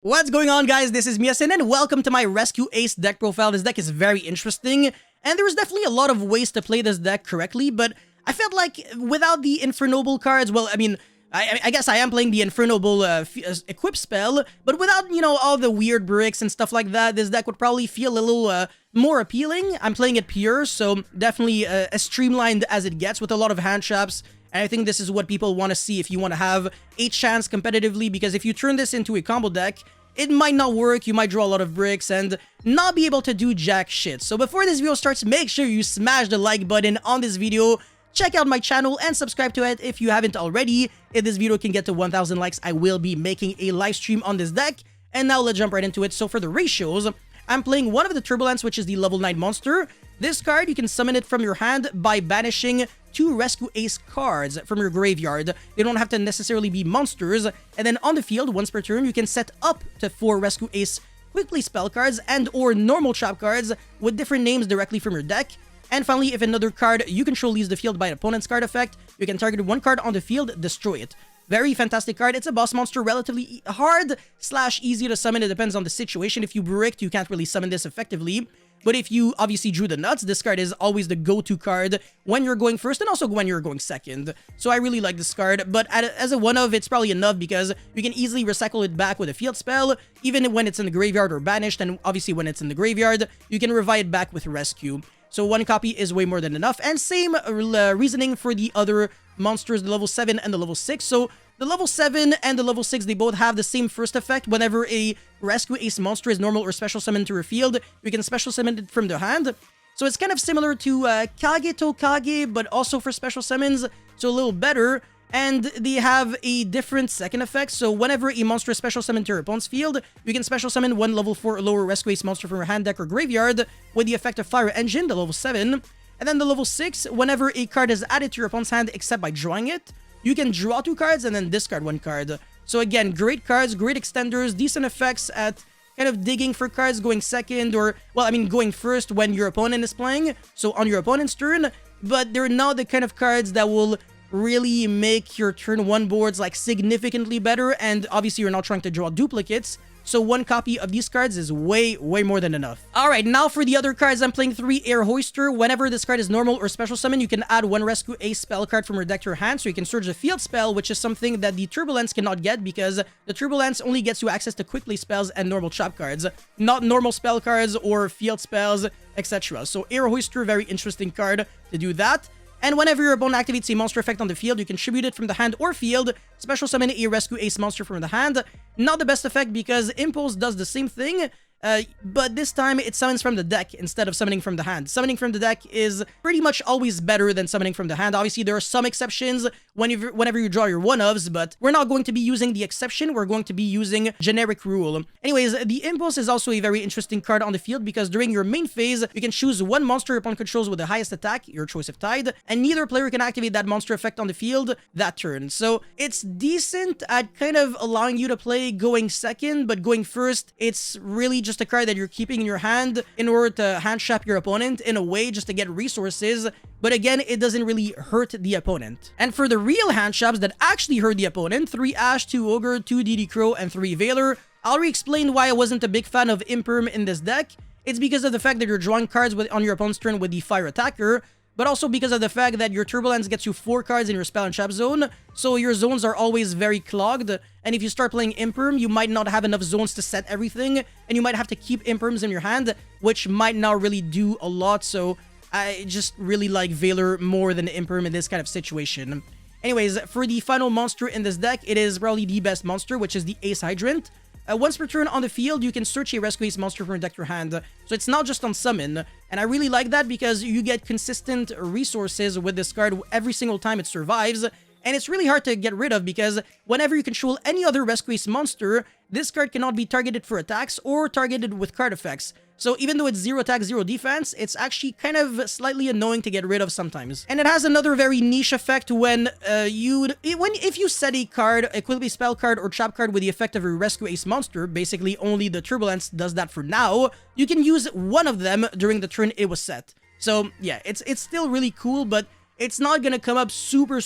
What's going on, guys? This is Miasin and welcome to my Rescue Ace deck profile. This deck is very interesting and there's definitely a lot of ways to play this deck correctly, but I felt like without the Infernoble cards, well, I mean, I guess I am playing the Infernoble equip spell, but without, you know, all the weird bricks and stuff like that, this deck would probably feel a little more appealing. I'm playing it pure, so definitely as streamlined as it gets with a lot of hand traps. And I think this is what people want to see if you want to have a chance competitively, because if you turn this into a combo deck, it might not work, you might draw a lot of bricks and not be able to do jack shit. So before this video starts, make sure you smash the like button on this video. Check out my channel and subscribe to it if you haven't already. If this video can get to 1,000 likes, I will be making a live stream on this deck. And now let's jump right into it. So for the ratios, I'm playing one of the Turbulence, which is the level 9 monster. This card, you can summon it from your hand by banishing 2 Rescue Ace cards from your graveyard. They don't have to necessarily be monsters. And then on the field, once per turn, you can set up to 4 Rescue Ace quickly spell cards and or normal trap cards with different names directly from your deck. And finally, if another card you control leaves the field by an opponent's card effect, you can target one card on the field, destroy it. Very fantastic card. It's a boss monster, relatively hard / easy to summon. It depends on the situation. If you bricked, you can't really summon this effectively. But if you obviously drew the nuts, this card is always the go-to card when you're going first and also when you're going second. So I really like this card, but as a one-of, it's probably enough because you can easily recycle it back with a field spell, even when it's in the graveyard or banished, and obviously when it's in the graveyard, you can revive it back with rescue. So one copy is way more than enough, and same reasoning for the other monsters, the level 7 and the level 6. So the level 7 and the level 6, they both have the same first effect. Whenever a Rescue Ace monster is normal or special summoned to your field, you can special summon it from the hand. So it's kind of similar to Kage to Kage, but also for special summons, so a little better. And they have a different second effect, so whenever a monster is special summoned to your opponent's field, you can special summon one level 4 or lower Rescue Ace monster from your hand, deck, or graveyard with the effect of Fire Engine, the level 7. And then the level 6, whenever a card is added to your opponent's hand except by drawing it, you can draw 2 cards and then discard 1 card. So again, great cards, great extenders, decent effects at kind of digging for cards, going second or, well, I mean, going first when your opponent is playing, so on your opponent's turn, but they're not the kind of cards that will really make your turn 1 boards like significantly better, and obviously you're not trying to draw duplicates. So 1 copy of these cards is way more than enough. Alright, now for the other cards, I'm playing 3 Air Hoister. Whenever this card is normal or special summon, you can add 1 Rescue Ace spell card from your deck to your hand, so you can search a field spell, which is something that the Turbulence cannot get because the Turbulence only gets you access to quickly spells and normal trap cards, not normal spell cards or field spells, etc. So Air Hoister, very interesting card to do that. And whenever your opponent activates a monster effect on the field, you can tribute it from the hand or field, special summon a Rescue Ace monster from the hand. Not the best effect because Impulse does the same thing, but this time it summons from the deck instead of summoning from the hand. Summoning from the deck is pretty much always better than summoning from the hand. Obviously, there are some exceptions whenever you draw your one-ofs, but we're not going to be using the exception. We're going to be using generic rule. Anyways, the Impulse is also a very interesting card on the field because during your main phase, you can choose 1 monster your opponent controls with the highest attack, your choice if tied, and neither player can activate that monster effect on the field that turn. So it's decent at kind of allowing you to play going second, but going first, it's really just a card that you're keeping in your hand in order to hand trap your opponent in a way just to get resources, but again, it doesn't really hurt the opponent. And for the real hand traps that actually hurt the opponent, 3 Ash, 2 Ogre, 2 DD Crow, and 3 Veiler, I already explained why I wasn't a big fan of Imperm in this deck. It's because of the fact that you're drawing cards on your opponent's turn with the Fire Attacker, but also because of the fact that your Turbulence gets you 4 cards in your spell and trap zone, so your zones are always very clogged, and if you start playing Imperm, you might not have enough zones to set everything, and you might have to keep Imperms in your hand, which might not really do a lot, so I just really like Veiler more than Imperm in this kind of situation. Anyways, for the final monster in this deck, it is probably the best monster, which is the Ace Hydrant. Once per turn on the field, you can search a Rescue Ace monster from your deck to your hand. So it's not just on summon. And I really like that because you get consistent resources with this card every single time it survives. And it's really hard to get rid of because whenever you control any other Rescue Ace monster, this card cannot be targeted for attacks or targeted with card effects. So even though it's 0 attack, 0 defense, it's actually kind of slightly annoying to get rid of sometimes. And it has another very niche effect when if you set a card, a quickly spell card or trap card with the effect of a Rescue Ace monster, basically only the Turbulence does that for now, you can use one of them during the turn it was set. So yeah, it's still really cool, but it's not gonna come up super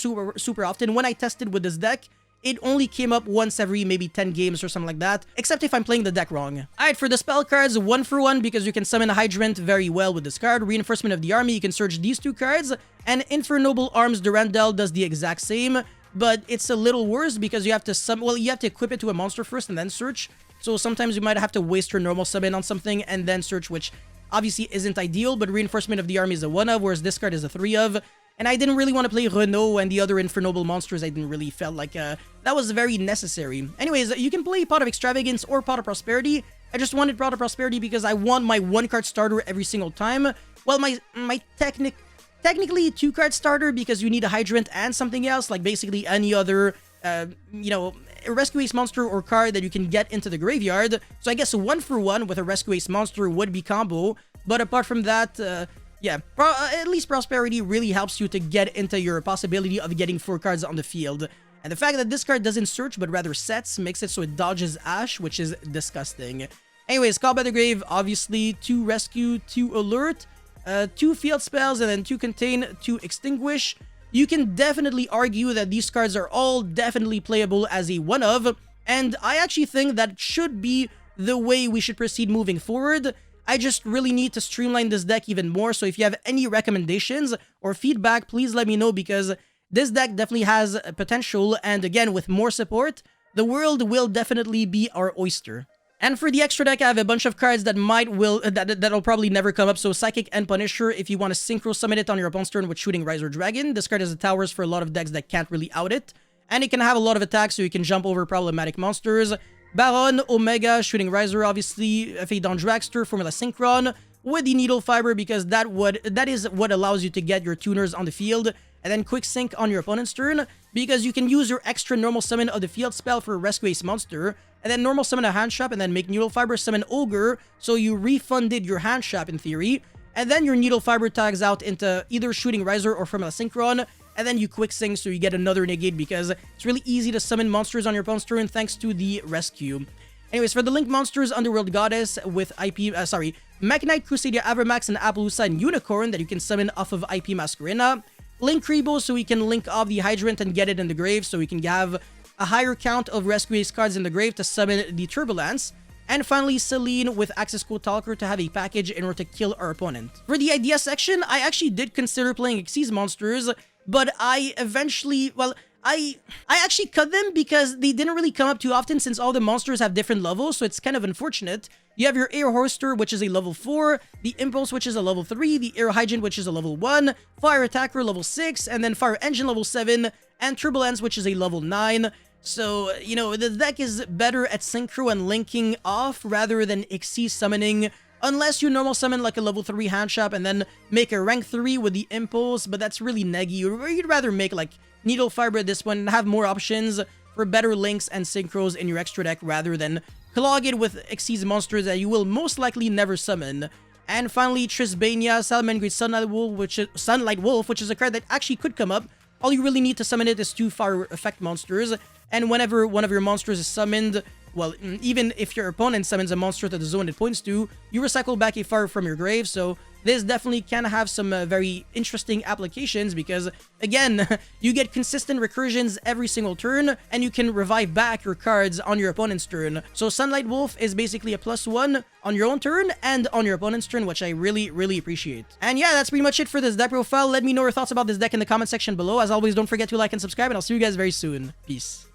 often. When I tested with this deck, it only came up once every maybe 10 games or something like that, except if I'm playing the deck wrong. Alright, for the spell cards, 1 for 1 because you can summon a Hydrant very well with this card. Reinforcement of the Army, you can search these 2 cards, and Infernoble Arms Durandal does the exact same, but it's a little worse because you have to you have to equip it to a monster first and then search, so sometimes you might have to waste your normal summon on something and then search, which obviously isn't ideal, but Reinforcement of the Army is a 1 of, whereas this card is a 3 of. And I didn't really want to play Renault and the other Infernoble monsters. I didn't really felt like that was very necessary. Anyways, you can play Pot of Extravagance or Pot of Prosperity. I just wanted Pot of Prosperity because I want my 1-card starter every single time. Well, my technically 2-card starter because you need a Hydrant and something else, like basically any other, you know, a Rescue Ace monster or card that you can get into the graveyard. So I guess 1 for 1 with a Rescue Ace monster would be combo. But apart from that, yeah, at least Prosperity really helps you to get into your possibility of getting 4 cards on the field. And the fact that this card doesn't search but rather sets makes it so it dodges Ash, which is disgusting. Anyways, Call by the Grave, obviously 2 Rescue, 2 Alert, 2 Field Spells, and then 2 Contain, 2 Extinguish. You can definitely argue that these cards are all definitely playable as a 1 of, and I actually think that should be the way we should proceed moving forward. I just really need to streamline this deck even more, so if you have any recommendations or feedback, please let me know, because this deck definitely has potential, and again, with more support, the world will definitely be our oyster. And for the extra deck, I have a bunch of cards that that'll probably never come up. So Psychic and Punisher, if you want to Synchro Summon it on your opponent's turn with Shooting Riser Dragon. This card has the towers for a lot of decks that can't really out it. And it can have a lot of attacks, so you can jump over problematic monsters. Baron, Omega, Shooting Riser, obviously, Phaedon Dragster, Formula Synchron, with the Needle Fiber, because that is what allows you to get your tuners on the field. And then Quick Sync on your opponent's turn, because you can use your extra normal summon of the field spell for a Rescue Ace monster, and then normal summon a Hand Trap, and then make Needle Fiber summon Ogre, so you refunded your Hand Trap in theory, and then your Needle Fiber tags out into either Shooting Riser or Formula Synchron, and then you Quick Sync so you get another negate, because it's really easy to summon monsters on your opponent's turn thanks to the Rescue. Anyways, for the Link monsters, Underworld Goddess with Mechanite, Crusadia Avermax, and Appaloosa, and Unicorn that you can summon off of IP Masquerena. Link Rebo so we can link off the Hydrant and get it in the grave, so we can have a higher count of Rescue Ace cards in the grave to summon the Turbulence. And finally, Celine with Access Code Talker to have a package in order to kill our opponent. For the idea section, I actually did consider playing Xyz monsters, but I eventually, well, I actually cut them because they didn't really come up too often since all the monsters have different levels, so it's kind of unfortunate. You have your Air Hoster, which is a level 4, the Impulse, which is a level 3, the Air Hydrant, which is a level 1, Fire Attacker, level 6, and then Fire Engine, level 7, and Turbulence, which is a level 9. So, you know, the deck is better at Synchro and linking off rather than Xyz summoning, unless you normal summon like a level 3 Hand Trap and then make a rank 3 with the Impulse, but that's really neggy. You'd rather make like Needle Fiber at this one and have more options for better links and synchros in your extra deck rather than clog it with Xyz monsters that you will most likely never summon. And finally, Trisbania, Salamangreat Sunlight Wolf, which is a card that actually could come up. All you really need to summon it is 2 fire effect monsters, and whenever one of your monsters is summoned, well, even if your opponent summons a monster to the zone it points to, you recycle back a fire from your grave, so this definitely can have some very interesting applications because, again, you get consistent recursions every single turn, and you can revive back your cards on your opponent's turn. So Sunlight Wolf is basically a +1 on your own turn and on your opponent's turn, which I really, really appreciate. And yeah, that's pretty much it for this deck profile. Let me know your thoughts about this deck in the comment section below. As always, don't forget to like and subscribe, and I'll see you guys very soon. Peace.